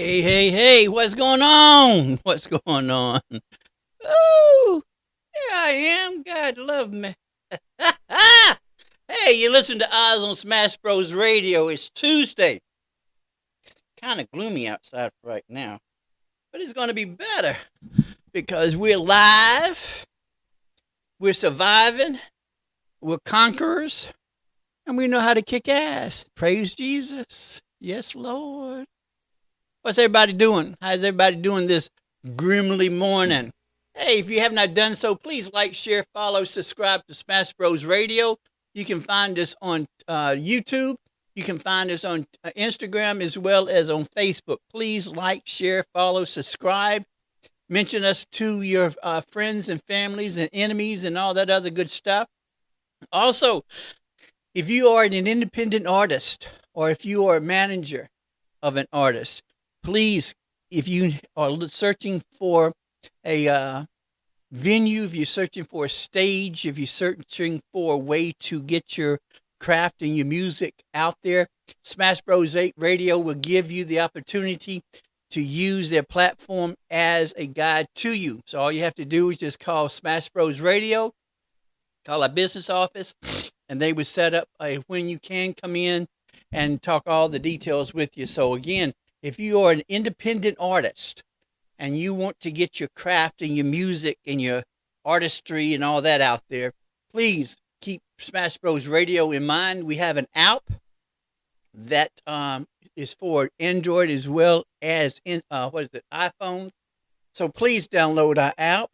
Hey, what's going on? What's going on? Oh, here I am. God love me. Hey, you listen to OZZz on Smash Bros. Radio. It's Tuesday. Kind of gloomy outside right now, but it's going to be better because we're live, we're surviving, we're conquerors, and we know how to kick ass. Praise Jesus. Yes, Lord. What's everybody doing? How's everybody doing this grimly morning? Hey, if you have not done so, please like, share, follow, subscribe to Smash Bros. Radio. You can find us on YouTube. You can find us on Instagram as well as on Facebook. Please like, share, follow, subscribe. Mention us to your friends and families and enemies and all that other good stuff. Also, if you are an independent artist or if you are a manager of an artist, please, if you are searching for a venue, if you're searching for a stage, if you're searching for a way to get your craft and your music out there, Smash Bros. 8 Radio will give you the opportunity to use their platform as a guide to you. So all you have to do is just call Smash Bros. Radio, call our business office, and they would set up when you can come in and talk all the details with you. So again, if you are an independent artist and you want to get your craft and your music and your artistry and all that out there, please keep Smash Bros. Radio in mind. We have an app that is for Android as well as iPhone. So please download our app.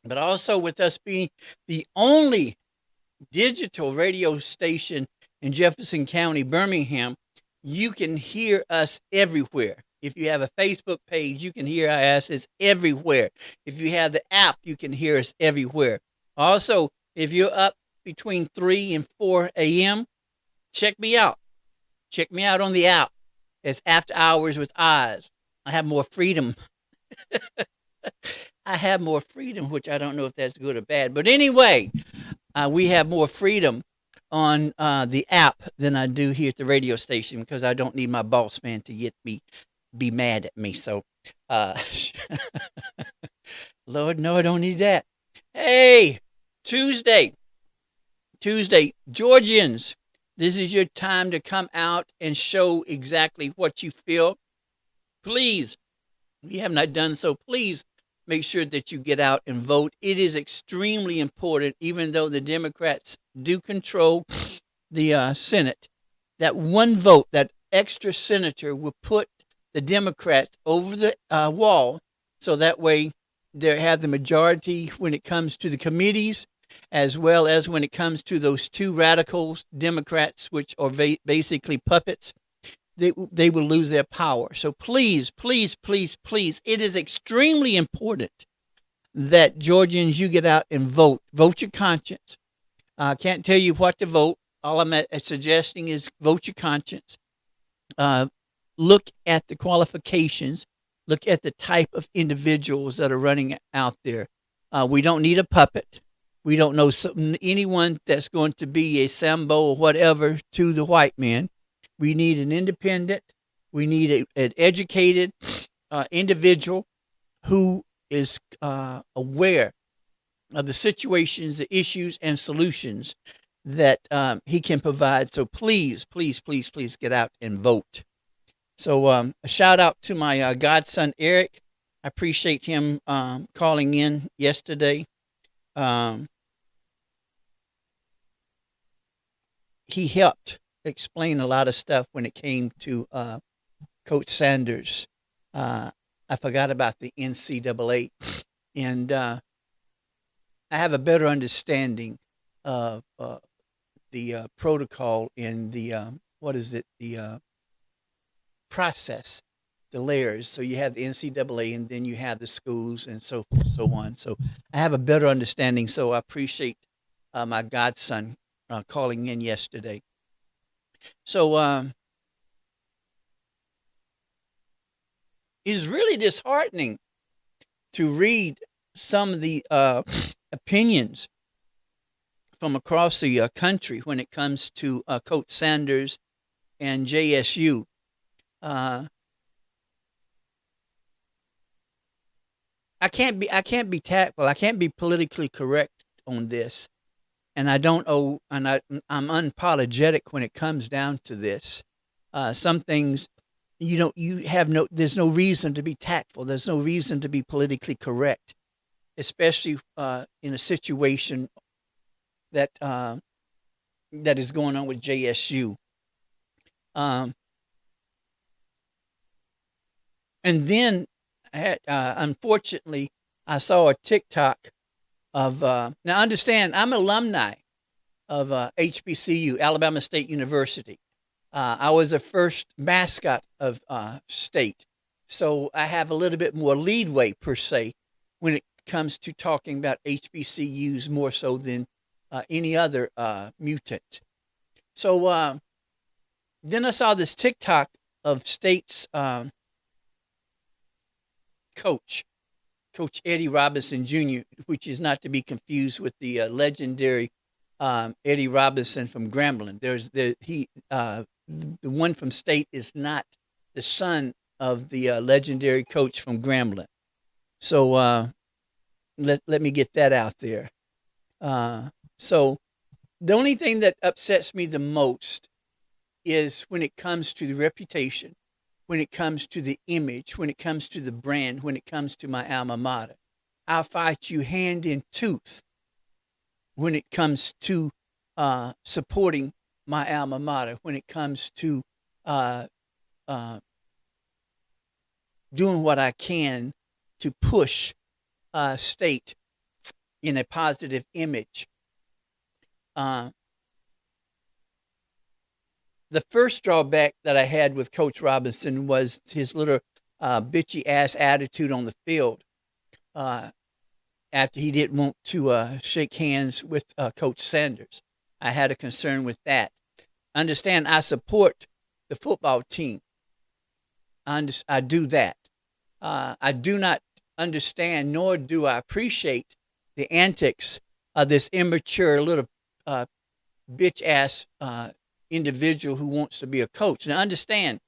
But also with us being the only digital radio station in Jefferson County, Birmingham, you can hear us everywhere. If you have a Facebook page, you can hear our asses everywhere. If you have the app, you can hear us everywhere. Also, if you're up between 3 and 4 a.m., check me out. Check me out on the app. It's After Hours with OZZz. I have more freedom. I have more freedom, which I don't know if that's good or bad. But anyway, we have more freedom on the app than I do here at the radio station because I don't need my boss man to get me be mad at me. So, Lord, no, I don't need that. Hey, Tuesday, Georgians, this is your time to come out and show exactly what you feel. Please, if you have not done so, please make sure that you get out and vote. It is extremely important, even though the Democrats do control the Senate. That one vote, that extra senator will put the Democrats over the wall, so that way they have the majority when it comes to the committees, as well as when it comes to those two radical Democrats, which are basically puppets. They will lose their power. So please, it is extremely important that Georgians, you get out and vote. Vote your conscience. I can't tell you what to vote. All I'm suggesting is vote your conscience. Look at the qualifications. Look at the type of individuals that are running out there. We don't need a puppet. We don't know anyone that's going to be a Sambo or whatever to the white man. We need an independent. We need an educated individual who is aware of the situations, the issues, and solutions that he can provide. So please get out and vote. So a shout out to my godson, Eric. I appreciate him calling in yesterday. He helped explain a lot of stuff when it came to Coach Sanders. I forgot about the NCAA, and I have a better understanding of the protocol and the the process, the layers. So you have the NCAA, and then you have the schools, and so on. So I have a better understanding. So I appreciate my godson calling in yesterday. So it's really disheartening to read some of the opinions from across the country when it comes to Coach Sanders and JSU. I can't be tactful. I can't be politically correct on this, and I don't owe, and I'm unapologetic when it comes down to this. Some things you have no there's no reason to be tactful. There's no reason to be politically correct, especially in a situation that that is going on with JSU. Um, and then, unfortunately, I saw a TikTok of now. Understand, I'm alumni of HBCU, Alabama State University. I was the first mascot of state, so I have a little bit more leadway per se when it comes to talking about HBCUs more so than any other mutant. So then I saw this TikTok of state's coach, Coach Eddie Robinson Jr., which is not to be confused with the legendary Eddie Robinson from Grambling. There's the one from State is not the son of the legendary coach from Grambling. So let me get that out there. So the only thing that upsets me the most is when it comes to the reputation, when it comes to the image, when it comes to the brand, when it comes to my alma mater. I'll fight you hand in tooth when it comes to supporting my alma mater, when it comes to uh, uh, doing what I can to push state in a positive image. Uh, the first drawback that I had with Coach Robinson was his little bitchy ass attitude on the field. Uh, After he didn't want to shake hands with Coach Sanders, I had a concern with that. Understand, I support the football team. I do that. I do not understand, nor do I appreciate the antics of this immature little uh, bitch ass individual who wants to be a coach. Now, understand,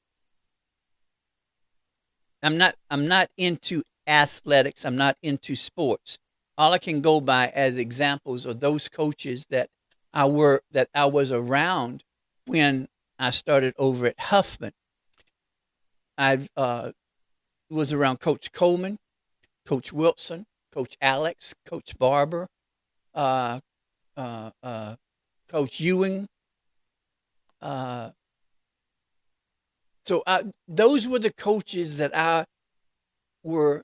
I'm not into athletics. I'm not into sports. All I can go by as examples of those coaches that I was around when I started over at Huffman. I was around Coach Coleman, Coach Wilson, Coach Alex, Coach Barber, uh, uh, uh, Coach Ewing. Uh, those were the coaches were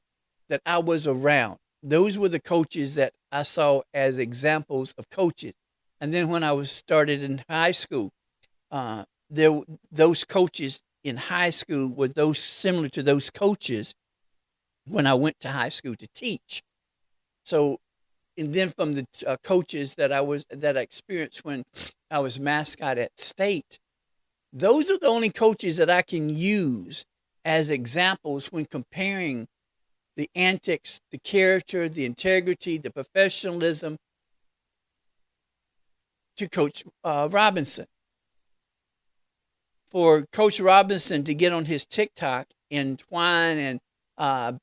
that I was around. Those were the coaches that I saw as examples of coaches. And then when I was started in high school, there those coaches in high school were those similar to those coaches when I went to high school to teach. So, and then from the coaches that I experienced when I was mascot at state, those are the only coaches that I can use as examples when comparing the antics, the character, the integrity, the professionalism to Coach Robinson. For Coach Robinson to get on his TikTok and whine and uh,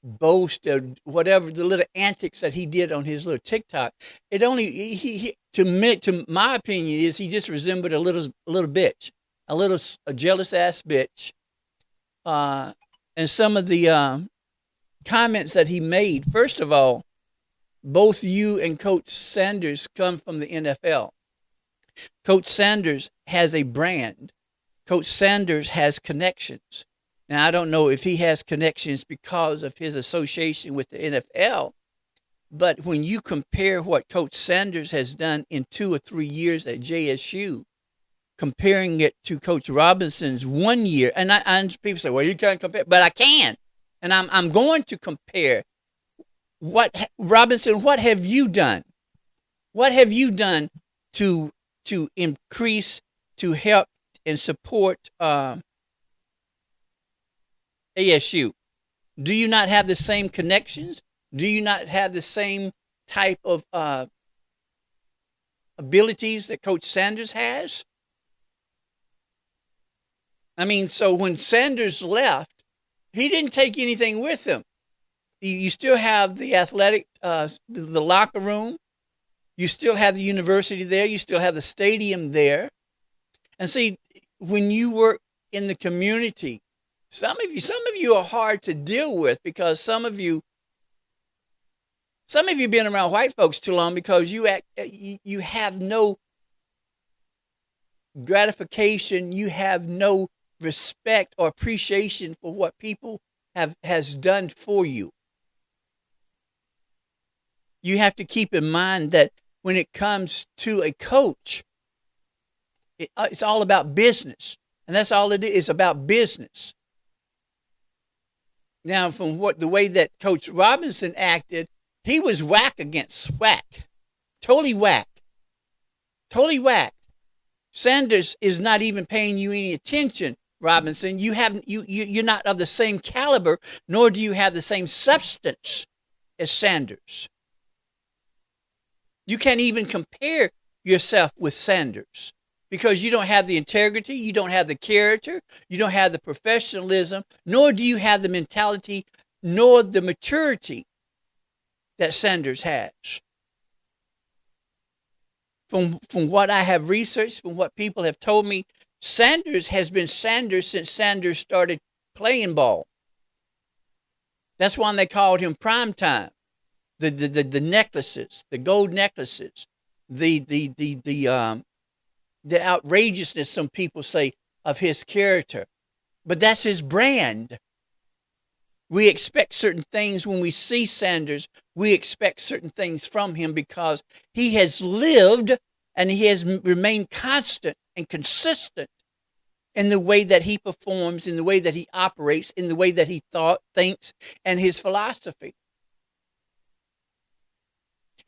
boast or whatever the little antics that he did on his little TikTok, it only he to my opinion is he just resembled a little bitch, a jealous ass bitch, uh, and some of the comments that he made. First of all, both you and Coach Sanders come from the NFL. Coach Sanders has a brand. Coach Sanders has connections. Now, I don't know if he has connections because of his association with the NFL, but when you compare what Coach Sanders has done in 2 or 3 years at JSU, comparing it to Coach Robinson's 1 year, and people say, well, you can't compare, but I can. And I'm going to compare. Robinson, what have you done? What have you done to increase, to help and support ASU? Do you not have the same connections? Do you not have the same type of abilities that Coach Sanders has? I mean, so when Sanders left, he didn't take anything with him. You still have the athletic, the locker room. You still have the university there. You still have the stadium there. And see, when you work in the community, some of you are hard to deal with because some of you been around white folks too long because you have no gratification, you have no respect or appreciation for what people has done for you. You have to keep in mind that when it comes to a coach, it's all about business, and that's all it is. It's about business. Now, from the way that Coach Robinson acted, he was whack against whack, totally whack, totally whack. Sanders is not even paying you any attention, Robinson. You're not of the same caliber, nor do you have the same substance as Sanders. You can't even compare yourself with Sanders because you don't have the integrity, you don't have the character, you don't have the professionalism, nor do you have the mentality, nor the maturity that Sanders has. From what I have researched, from what people have told me, Sanders has been Sanders since Sanders started playing ball. That's why they called him Prime Time. The necklaces, the gold necklaces, the outrageousness, some people say, of his character. But that's his brand. We expect certain things when we see Sanders. We expect certain things from him because he has lived and he has remained constant and consistent in the way that he performs, in the way that he operates, in the way that he thinks, and his philosophy.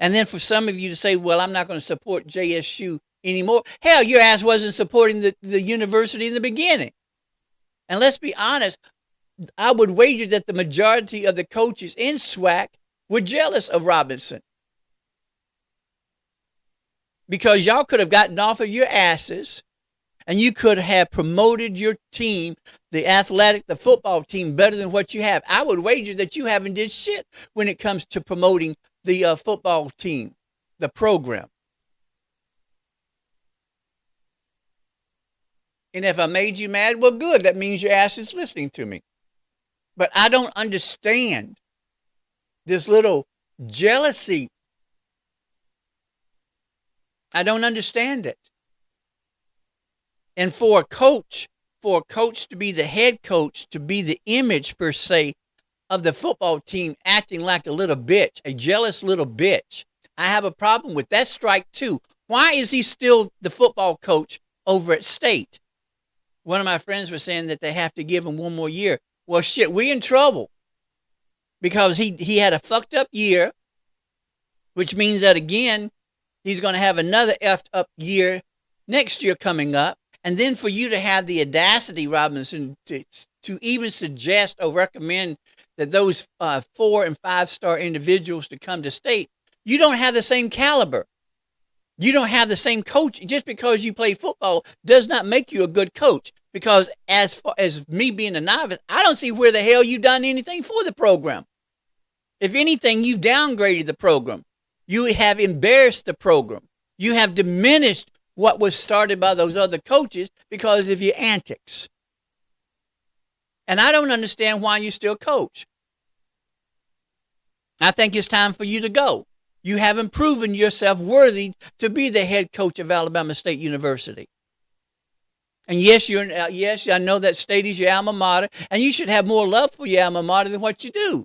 And then for some of you to say, well, I'm not going to support JSU anymore. Hell, your ass wasn't supporting the university in the beginning. And let's be honest, I would wager that the majority of the coaches in SWAC were jealous of Robinson. Because y'all could have gotten off of your asses and you could have promoted your team, the football team, better than what you have. I would wager that you haven't did shit when it comes to promoting the football team, the program. And if I made you mad, well, good. That means your ass is listening to me. But I don't understand this little jealousy. I don't understand it. And for a coach to be the head coach, to be the image per se of the football team acting like a little bitch, a jealous little bitch, I have a problem with that. Strike two. Why is he still the football coach over at State? One of my friends was saying that they have to give him one more year. Well, shit, we in trouble because he had a fucked up year, which means that, again, he's going to have another effed up year next year coming up. And then for you to have the audacity, Robinson, to even suggest or recommend that those 4- and 5-star individuals to come to State, you don't have the same caliber. You don't have the same coach. Just because you play football does not make you a good coach. Because as far as me being a novice, I don't see where the hell you done anything for the program. If anything, you've downgraded the program. You have embarrassed the program. You have diminished what was started by those other coaches because of your antics. And I don't understand why you still coach. I think it's time for you to go. You haven't proven yourself worthy to be the head coach of Alabama State University. And yes, I know that State is your alma mater, and you should have more love for your alma mater than what you do.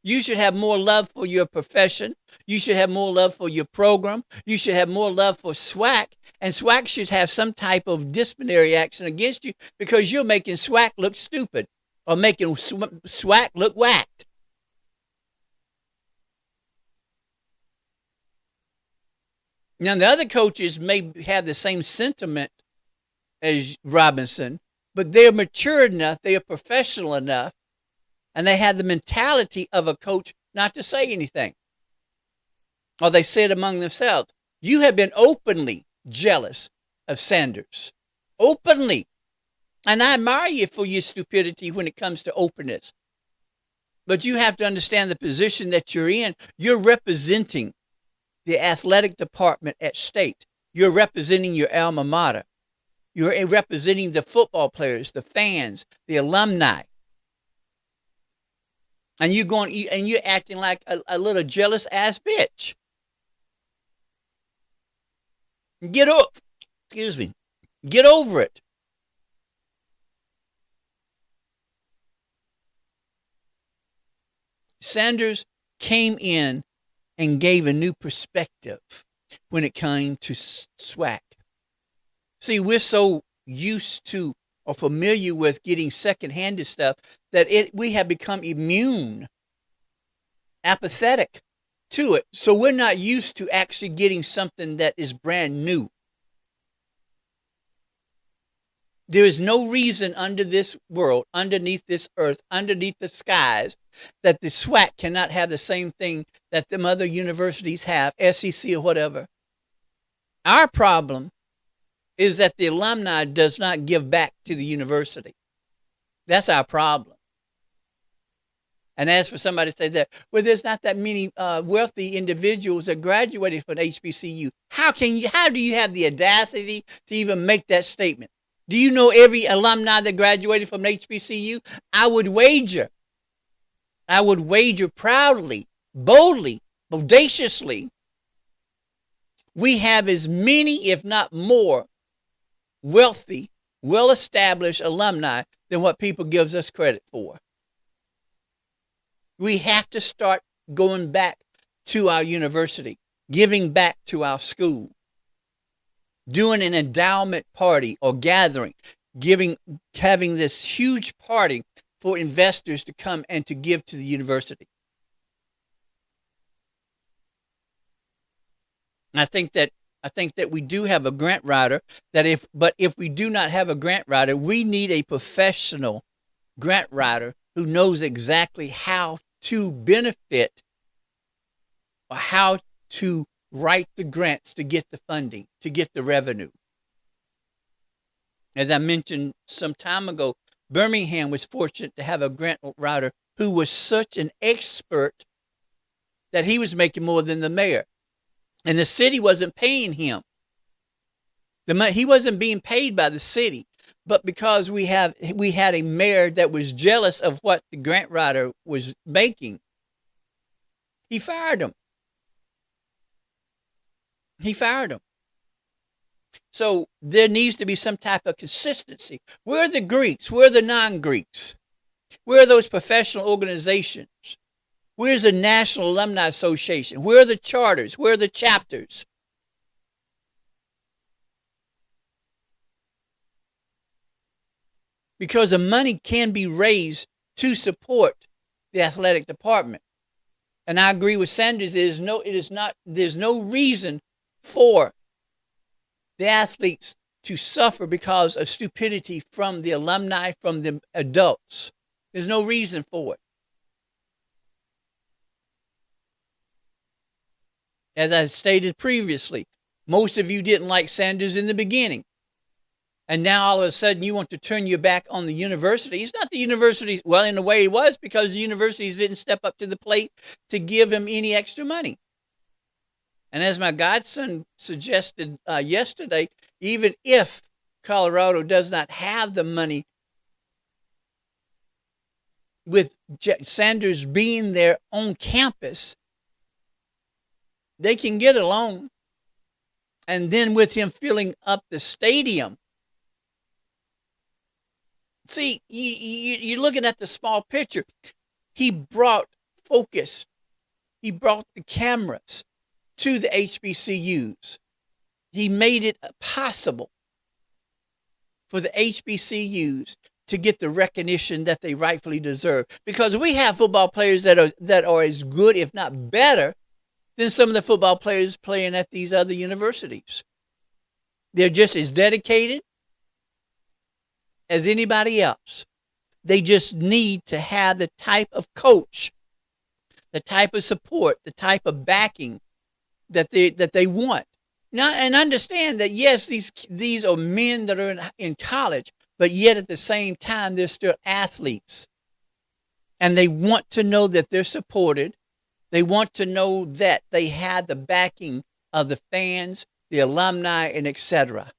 You should have more love for your profession. You should have more love for your program. You should have more love for SWAC, and SWAC should have some type of disciplinary action against you because you're making SWAC look stupid or making SWAC look whacked. Now, the other coaches may have the same sentiment as Robinson, but they're mature enough, they are professional enough, and they have the mentality of a coach not to say anything. Or they say it among themselves. You have been openly jealous of Sanders. Openly. And I admire you for your stupidity when it comes to openness. But you have to understand the position that you're in. You're representing the athletic department at state. You're representing your alma mater. You're representing the football players, the fans, the alumni. And you're acting like a little jealous ass bitch. Get over it. Sanders came in and gave a new perspective when it came to SWAC. See, we're so used to or familiar with getting second-handed stuff that we have become immune, apathetic to it. So we're not used to actually getting something that is brand new. There is no reason under this world, underneath this earth, underneath the skies, that the SWAC cannot have the same thing that the other universities have, SEC or whatever. Our problem is that the alumni does not give back to the university. That's our problem. And as for somebody to say that, well, there's not that many wealthy individuals that graduated from HBCU. How do you have the audacity to even make that statement? Do you know every alumni that graduated from HBCU? I would wager proudly, boldly, audaciously, we have as many, if not more, wealthy, well-established alumni than what people gives us credit for. We have to start going back to our university, giving back to our school, doing an endowment party or gathering, having this huge party for investors to come and to give to the university. And I think that we do have a grant writer. But if we do not have a grant writer, we need a professional grant writer who knows exactly how to benefit or how to write the grants to get the funding, to get the revenue. As I mentioned some time ago, Birmingham was fortunate to have a grant writer who was such an expert that he was making more than the mayor. And the city wasn't paying him. He wasn't being paid by the city. But because we had a mayor that was jealous of what the grant writer was making, he fired him. So there needs to be some type of consistency. Where are the Greeks? Where are the non-Greeks? Where are those professional organizations? Where's the National Alumni Association? Where are the charters? Where are the chapters? Because the money can be raised to support the athletic department. And I agree with Sanders. There's no reason for the athletes to suffer because of stupidity from the alumni, from the adults. There's no reason for it. As I stated previously, most of you didn't like Sanders in the beginning. And now all of a sudden you want to turn your back on the university. It's not the university. Well, in a way it was, because the universities didn't step up to the plate to give him any extra money. And as my godson suggested yesterday, even if Colorado does not have the money, with Sanders being there on campus, they can get a loan. And then with him filling up the stadium, see, you're looking at the small picture. He brought focus. He brought the cameras to the HBCUs. He made it possible for the HBCUs to get the recognition that they rightfully deserve. Because we have football players that are as good, if not better, than some of the football players playing at these other universities. They're just as dedicated as anybody else. They just need to have the type of coach, the type of support, the type of backing that they want. Now, and understand that, yes, these are men that are in college, but yet at the same time, they're still athletes. And they want to know that they're supported. They want to know that they had the backing of the fans, the alumni, and etc.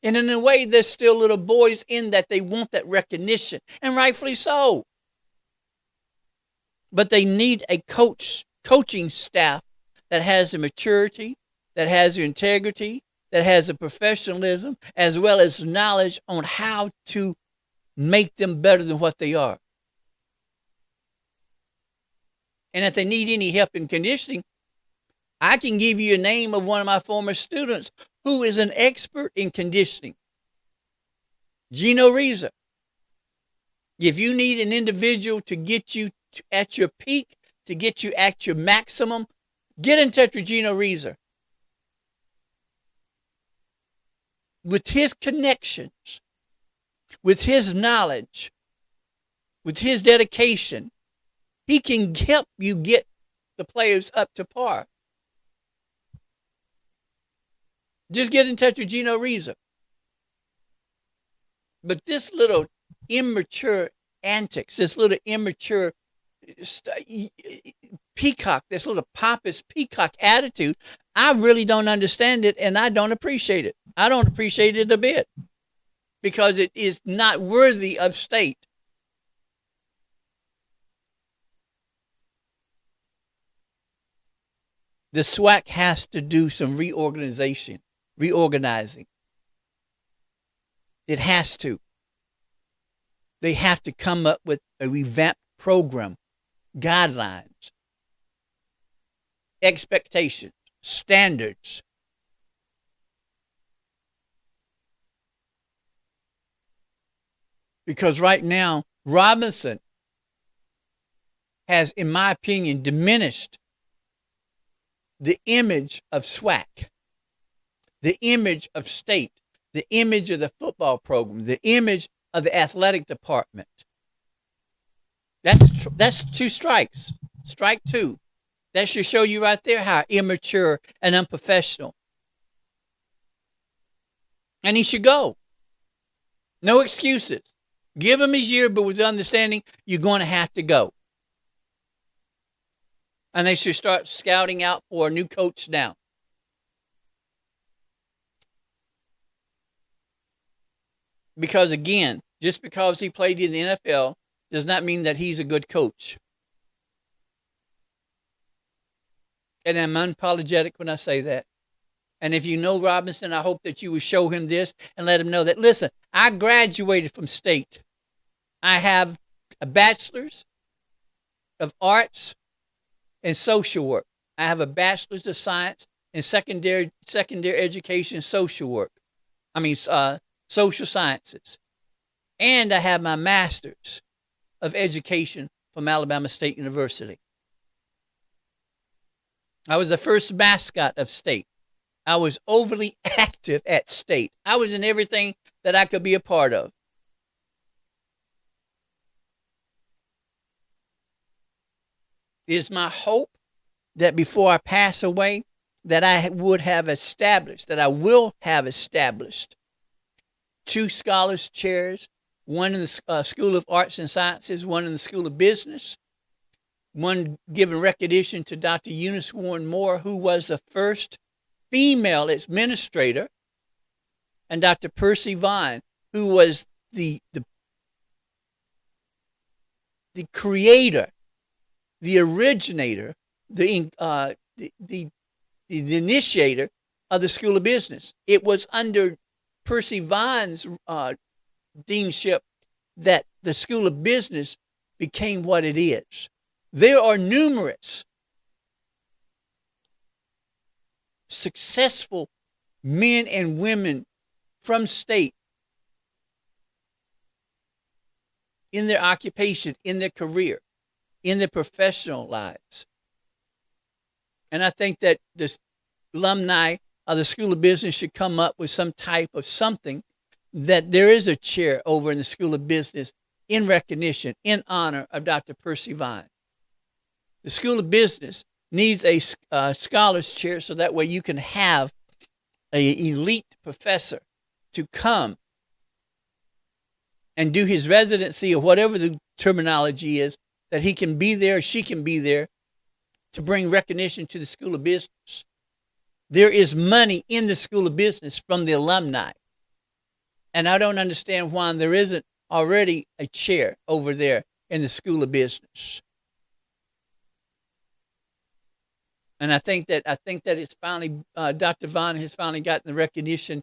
And in a way, they're still little boys in that they want that recognition, and rightfully so. But they need a coaching staff that has the maturity, that has the integrity, that has the professionalism, as well as knowledge on how to make them better than what they are. And if they need any help in conditioning, I can give you a name of one of my former students who is an expert in conditioning. Gino Reza. If you need an individual to get you at your peak, to get you at your maximum, get in touch with Gino Reza. With his connections, with his knowledge, with his dedication, he can help you get the players up to par. Just get in touch with Gino Reza. But this little immature antics, this little immature peacock, this little pompous peacock attitude, I really don't understand it, and I don't appreciate it. I don't appreciate it a bit because it is not worthy of state. The SWAC has to do some reorganizing. It has to. They have to come up with a revamped program, guidelines, expectations, standards. Because right now, Robinson has, in my opinion, diminished the image of SWAC, the image of state, the image of the football program, the image of the athletic department. That's 2 strikes. Strike 2. That should show you right there how immature and unprofessional. And he should go. No excuses. Give him his year, but with the understanding you're going to have to go. And they should start scouting out for a new coach now. Because again, just because he played in the NFL does not mean that he's a good coach. And I'm unapologetic when I say that. And if you know Robinson, I hope that you will show him this and let him know that, listen, I graduated from state. I have a bachelor's of arts and social work. I have a bachelor's of science in secondary education, social work. Social sciences. And I have my master's of education from Alabama State University. I was the first mascot of state. I was overly active at state. I was in everything that I could be a part of. It is my hope that before I pass away, that I will have established 2 scholars chairs, one in the School of Arts and Sciences, one in the School of Business, one giving recognition to Dr. Eunice Warren Moore, who was the first female administrator, and Dr. Percy Vine, who was the creator, the originator, the initiator of the School of Business. It was under Percy Vine's deanship that the School of Business became what it is. There are numerous successful men and women from state in their occupation, in their career, in their professional lives. And I think that the alumni of the School of Business should come up with some type of something that there is a chair over in the School of Business in recognition, in honor of Dr. Percy Vine. The School of Business needs a scholars chair so that way you can have an elite professor to come and do his residency or whatever the terminology is, that he can be there, she can be there to bring recognition to the School of Business. There is money in the School of Business from the alumni. And I don't understand why there isn't already a chair over there in the School of Business. And I think that it's finally, Dr. Vaughn has finally gotten the recognition,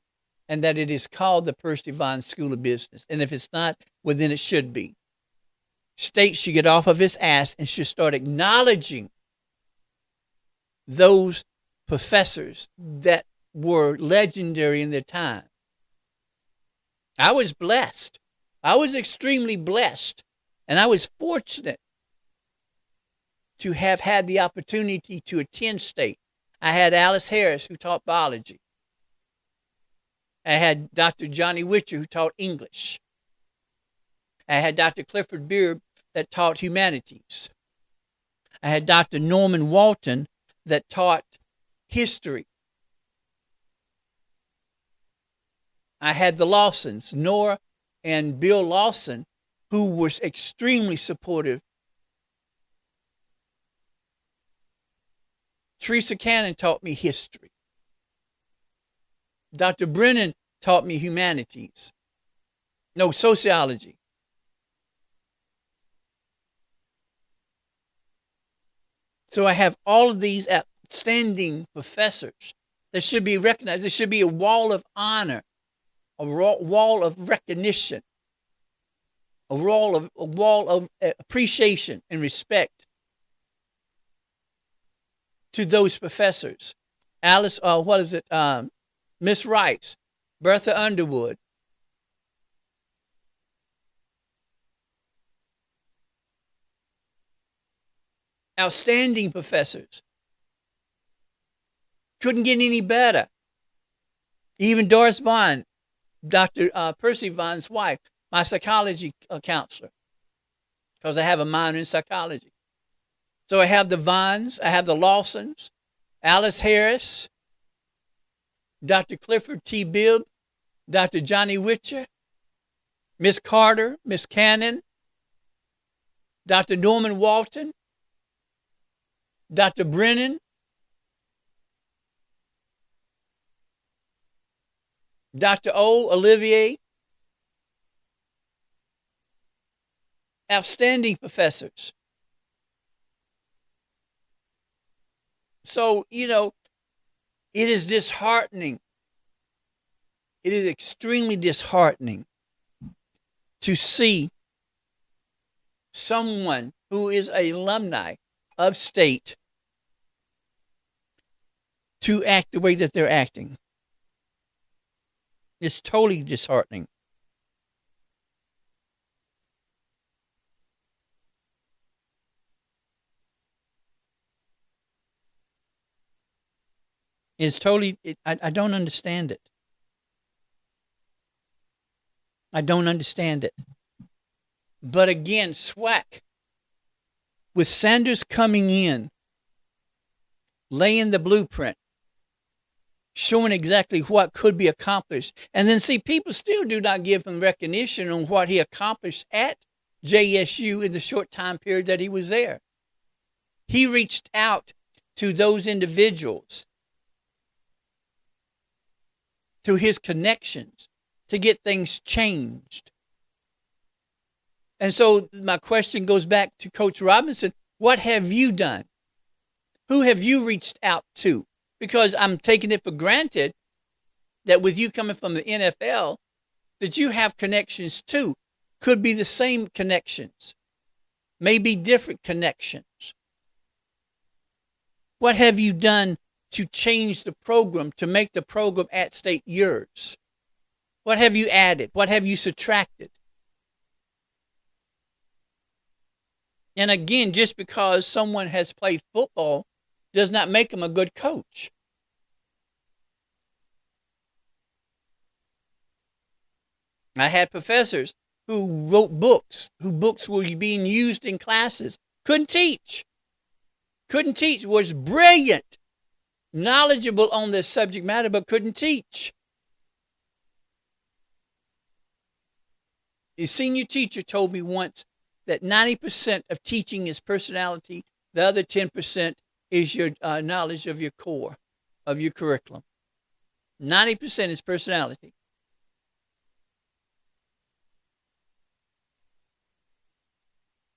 and that it is called the Percy Vaughn School of Business. And if it's not, well, then it should be. State should get off of its ass and should start acknowledging those professors that were legendary in their time. I was blessed. I was extremely blessed, and I was fortunate to have had the opportunity to attend State. I had Alice Harris, who taught biology. I had Dr. Johnny Witcher, who taught English. I had Dr. Clifford Beard that taught humanities. I had Dr. Norman Walton that taught history. I had the Lawsons, Nora and Bill Lawson, who were extremely supportive. Teresa Cannon taught me history. Dr. Brennan taught me humanities. No, sociology. So I have all of these outstanding professors that should be recognized. There should be a wall of honor, a wall of recognition, a wall of appreciation and respect to those professors. Alice, Miss Rice, Bertha Underwood. Outstanding professors. Couldn't get any better. Even Doris Vaughn, Dr. Percy Vaughn's wife, my psychology counselor, because I have a minor in psychology. So I have the Vaughns, I have the Lawsons, Alice Harris, Dr. Clifford T. Bibb, Dr. Johnny Witcher, Miss Carter, Miss Cannon, Dr. Norman Walton, Dr. Brennan, Dr. O. Olivier. Outstanding professors. So, it is disheartening. It is extremely disheartening to see someone who is an alumni of State to act the way that they're acting. It's totally disheartening. It's totally, I don't understand it. I don't understand it. But again, SWAC, with Sanders coming in, laying the blueprint, showing exactly what could be accomplished. And then see, people still do not give him recognition on what he accomplished at JSU in the short time period that he was there. He reached out to those individuals through his connections to get things changed. And so my question goes back to Coach Robinson. What have you done? Who have you reached out to? Because I'm taking it for granted that with you coming from the NFL, that you have connections too. Could be the same connections, maybe different connections. What have you done to change the program, to make the program at State yours? What have you added? What have you subtracted? And again, just because someone has played football does not make him a good coach. I had professors who wrote books, whose books were being used in classes, couldn't teach, was brilliant, knowledgeable on this subject matter, but couldn't teach. A senior teacher told me once that 90% of teaching is personality. The other 10% is your knowledge of your core, of your curriculum. 90% is personality.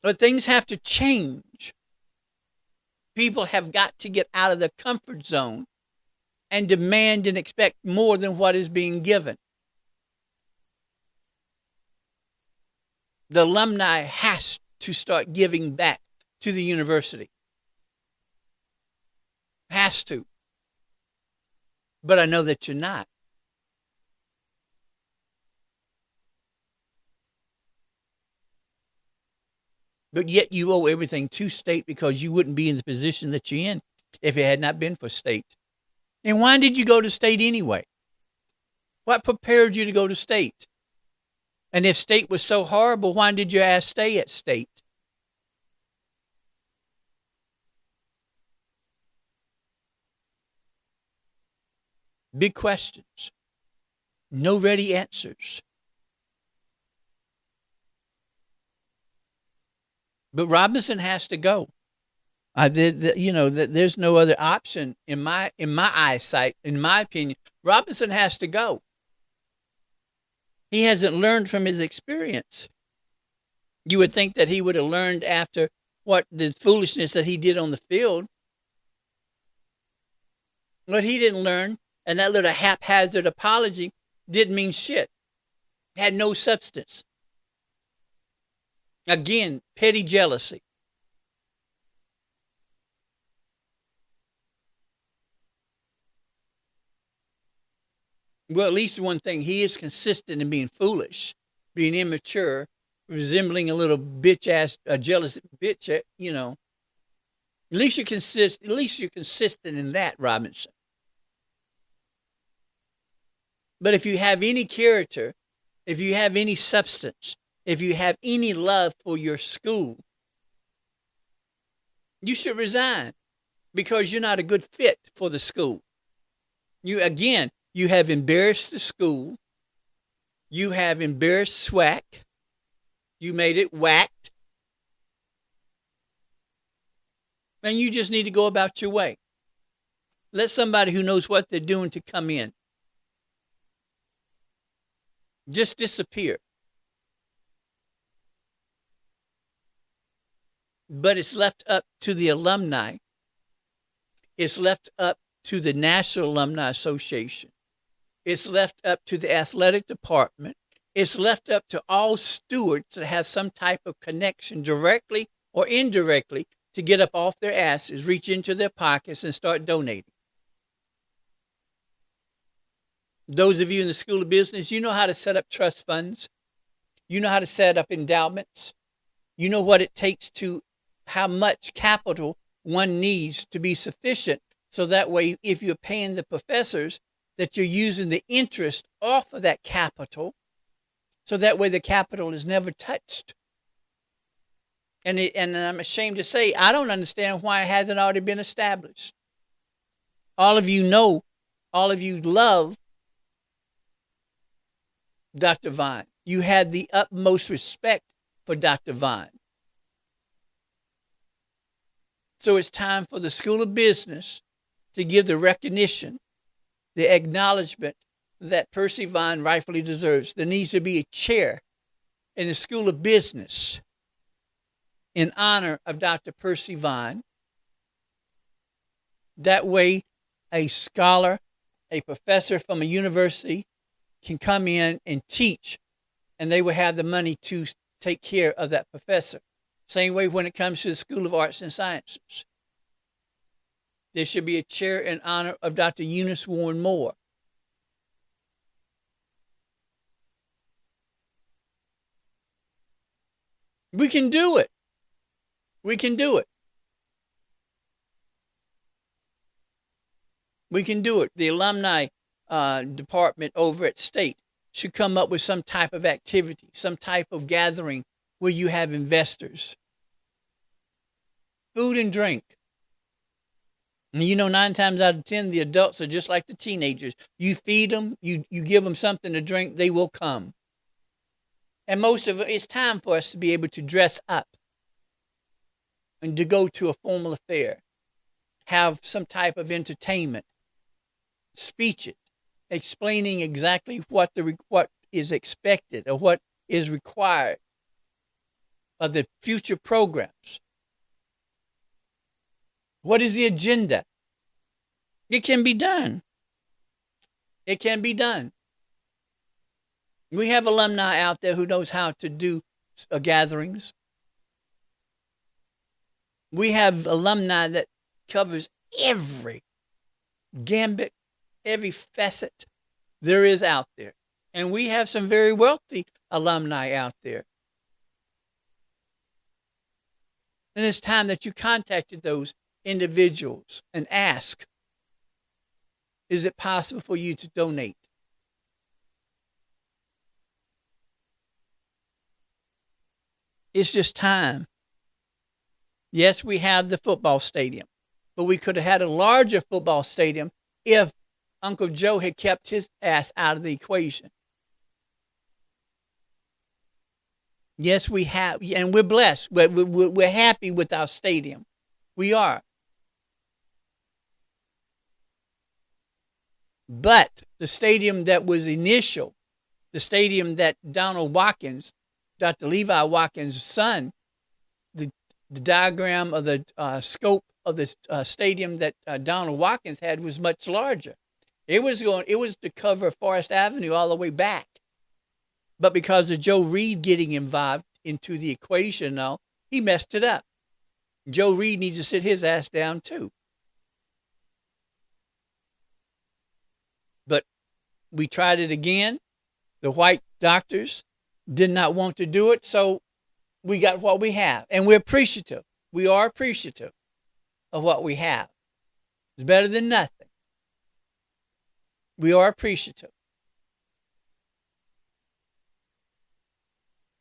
But things have to change. People have got to get out of the comfort zone and demand and expect more than what is being given. The alumni has to start giving back to the university. Has to. But I know that you're not. But yet you owe everything to state because you wouldn't be in the position that you're in if it had not been for state. And why did you go to state anyway? What prepared you to go to state? And if state was so horrible, why did your ass stay at state? Big questions. No ready answers. But Robinson has to go. There's no other option in my eyesight, in my opinion. Robinson has to go. He hasn't learned from his experience. You would think that he would have learned after what the foolishness that he did on the field. But he didn't learn, and that little haphazard apology didn't mean shit. It had no substance. Again, petty jealousy. Well, at least one thing, he is consistent in being foolish, being immature, resembling a little bitch-ass, a jealous bitch, At least you're consistent in that, Robinson. But if you have any character, if you have any substance, if you have any love for your school, you should resign because you're not a good fit for the school. You have embarrassed the school. You have embarrassed SWAC. You made it whacked. And you just need to go about your way. Let somebody who knows what they're doing to come in. Just disappear. But it's left up to the alumni. It's left up to the National Alumni Association. It's left up to the athletic department. It's left up to all stewards that have some type of connection, directly or indirectly, to get up off their asses, reach into their pockets, and start donating. Those of you in the School of Business, you know how to set up trust funds. You know how to set up endowments. You know what it takes to, how much capital one needs to be sufficient. So that way, if you're paying the professors, that you're using the interest off of that capital. So that way the capital is never touched. And I'm ashamed to say, I don't understand why it hasn't already been established. All of you know, all of you love Dr. Vine. You had the utmost respect for Dr. Vine. So it's time for the School of Business to give the recognition, the acknowledgement that Percy Vine rightfully deserves. There needs to be a chair in the School of Business in honor of Dr. Percy Vine. That way, a scholar, a professor from a university can come in and teach, and they will have the money to take care of that professor. Same way when it comes to the School of Arts and Sciences. There should be a chair in honor of Dr. Eunice Warren Moore. We can do it. We can do it. We can do it. The alumni department over at State should come up with some type of activity, some type of gathering where you have investors. Food and drink. And 9 times out of 10, the adults are just like the teenagers. You feed them, you give them something to drink, they will come. And most of it, it's time for us to be able to dress up and to go to a formal affair, have some type of entertainment, speeches, explaining exactly what is expected or what is required of the future programs. What is the agenda? It can be done. It can be done. We have alumni out there who knows how to do gatherings. We have alumni that covers every gambit, every facet there is out there. And we have some very wealthy alumni out there. And it's time that you contacted those individuals and ask, is it possible for you to donate? It's just time. Yes, we have the football stadium, but we could have had a larger football stadium if Uncle Joe had kept his ass out of the equation. Yes, we have, and we're blessed. We're happy with our stadium. We are. But the stadium that was initial, the stadium that Donald Watkins, Dr. Levi Watkins' son, the diagram of the scope of the stadium that Donald Watkins had was much larger. It was to cover Forest Avenue all the way back. But because of Joe Reed getting involved into the equation now, he messed it up. Joe Reed needs to sit his ass down too. But we tried it again. The white doctors did not want to do it, so we got what we have. And we're appreciative. We are appreciative of what we have. It's better than nothing. We are appreciative.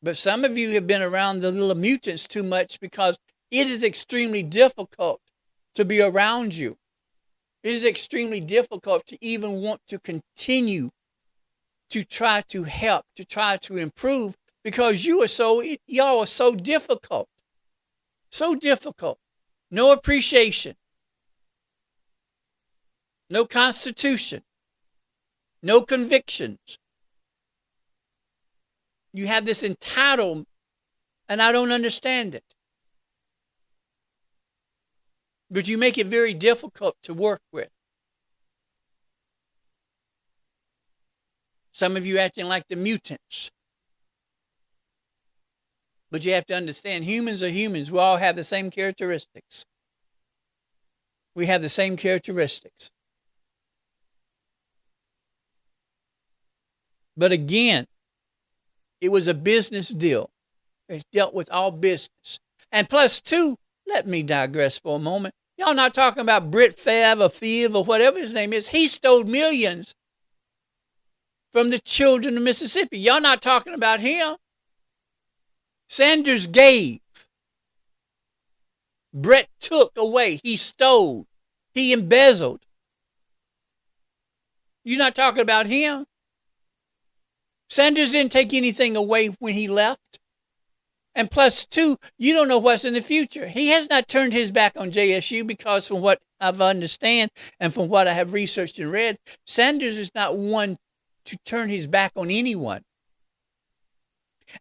But some of you have been around the little mutants too much because it is extremely difficult to be around you. It is extremely difficult to even want to continue to try to help, to try to improve, because y'all are so difficult. So difficult. No appreciation. No constitution. No convictions. You have this entitlement, and I don't understand it. But you make it very difficult to work with. Some of you acting like the mutants. But you have to understand, humans are humans. We all have the same characteristics. We have the same characteristics. But again, it was a business deal. It dealt with all business. And plus two, let me digress for a moment. Y'all not talking about Britt Favre or whatever his name is. He stole millions from the children of Mississippi. Y'all not talking about him. Sanders gave. Brett took away. He stole. He embezzled. You're not talking about him. Sanders didn't take anything away when he left. And plus two, you don't know what's in the future. He has not turned his back on JSU because from what I've understand and from what I have researched and read, Sanders is not one to turn his back on anyone.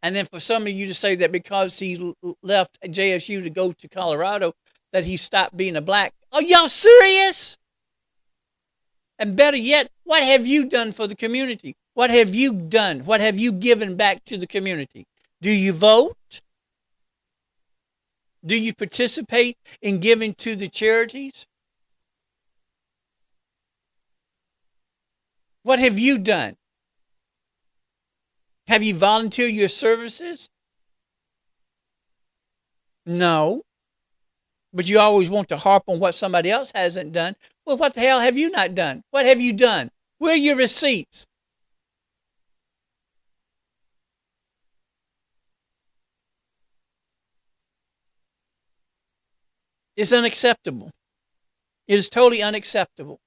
And then for some of you to say that because he left JSU to go to Colorado, that he stopped being a black. Are y'all serious? And better yet, what have you done for the community? What have you done? What have you given back to the community? Do you vote? Do you participate in giving to the charities? What have you done? Have you volunteered your services? No. But you always want to harp on what somebody else hasn't done. Well, what the hell have you not done? What have you done? Where are your receipts? It's unacceptable. It is totally unacceptable.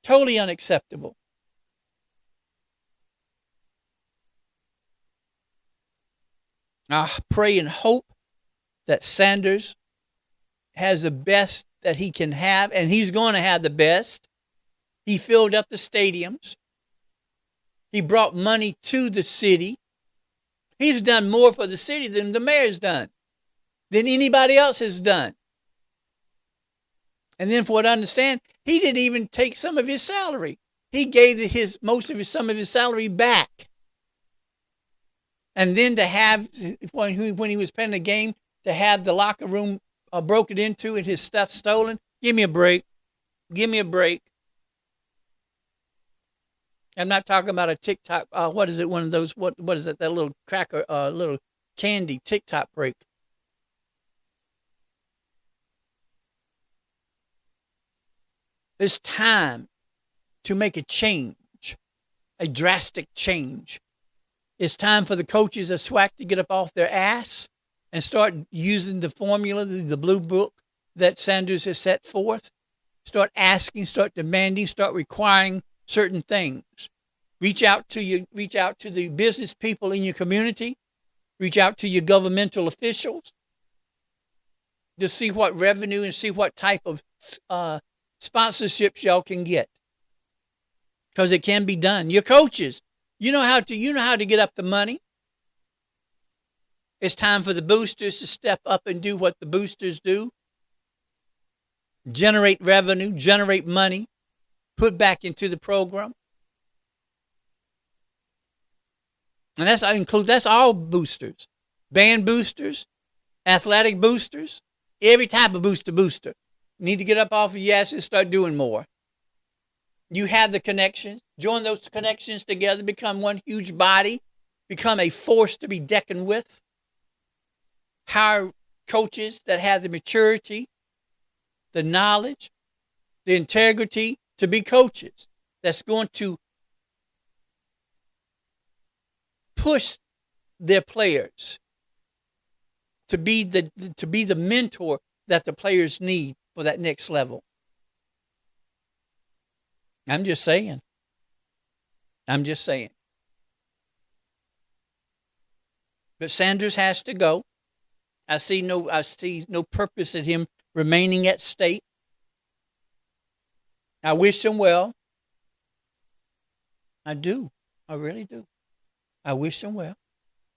Totally unacceptable. I pray and hope that Sanders has the best that he can have, and he's going to have the best. He filled up the stadiums. He brought money to the city. He's done more for the city than the mayor's done, than anybody else has done. And then, for what I understand, he didn't even take some of his salary. He gave some of his salary back. And then to have, when he was playing the game, to have the locker room broken into and his stuff stolen. Give me a break. Give me a break. I'm not talking about a TikTok. What is it? One of those. What is it? That little cracker, little candy TikTok break. It's time to make a change, a drastic change. It's time for the coaches of SWAC to get up off their ass and start using the formula, the blue book that Sanders has set forth. Start asking, start demanding, start requiring certain things. Reach out to the business people in your community. Reach out to your governmental officials to see what revenue and see what type of sponsorships y'all can get. Because it can be done. Your coaches, you know how to get up the money. It's time for the boosters to step up and do what the boosters do. Generate revenue, generate money, put back into the program. And that's all boosters. Band boosters, athletic boosters, every type of booster. You need to get up off of your ass and start doing more. You have the connections. Join those connections together. Become one huge body. Become a force to be reckoned with. Hire coaches that have the maturity, the knowledge, the integrity to be coaches. That's going to push their players to be the mentor that the players need for that next level. I'm just saying. But Sanders has to go. I see no purpose in him remaining at state. I wish him well. I do. I really do. I wish him well.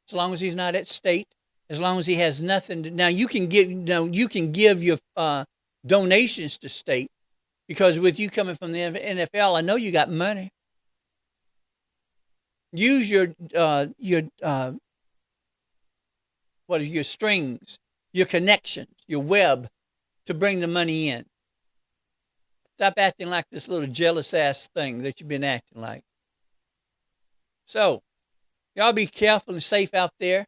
As long as he's not at state, as long as he has nothing to, now you can give your donations to state, because with you coming from the NFL, I know you got money. Use your strings, your connections, your web to bring the money in. Stop acting like this little jealous ass thing that you've been acting like. So, y'all be careful and safe out there.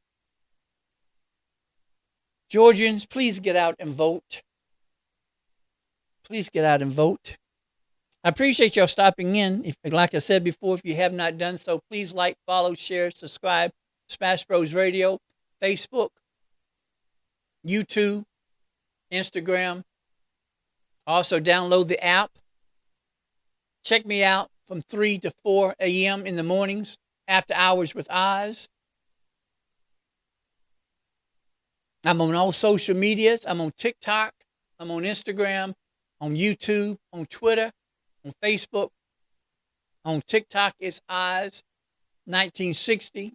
Georgians, please get out and vote. Please get out and vote. I appreciate y'all stopping in. Like I said before, if you have not done so, please like, follow, share, subscribe. Smash Bros Radio, Facebook, YouTube, Instagram. Also download the app. Check me out from 3 to 4 a.m. in the mornings, after hours with OZZz. I'm on all social medias. I'm on TikTok. I'm on Instagram, on YouTube, on Twitter, on Facebook. On TikTok, it's OZZz1960.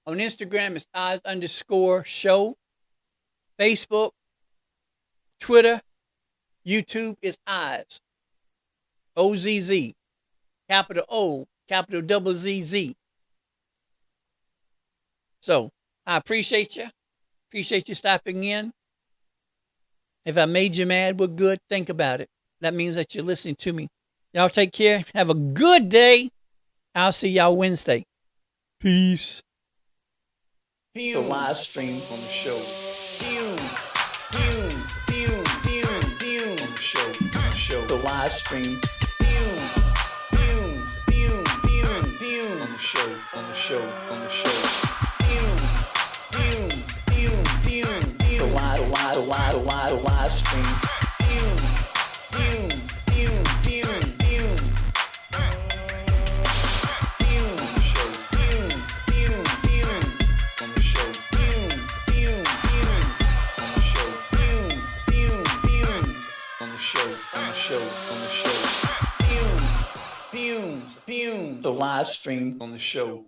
On Instagram, it's OZZz_show. Facebook, Twitter, YouTube is OZZz. OZZz. Capital O, capital double ZZ. So, I appreciate you. Appreciate you stopping in. If I made you mad, we're good. Think about it. That means that you're listening to me. Y'all take care. Have a good day. I'll see y'all Wednesday. Peace. The live stream on the show. On the show. The live stream. On the show. The live stream. On the show. live stream on the show.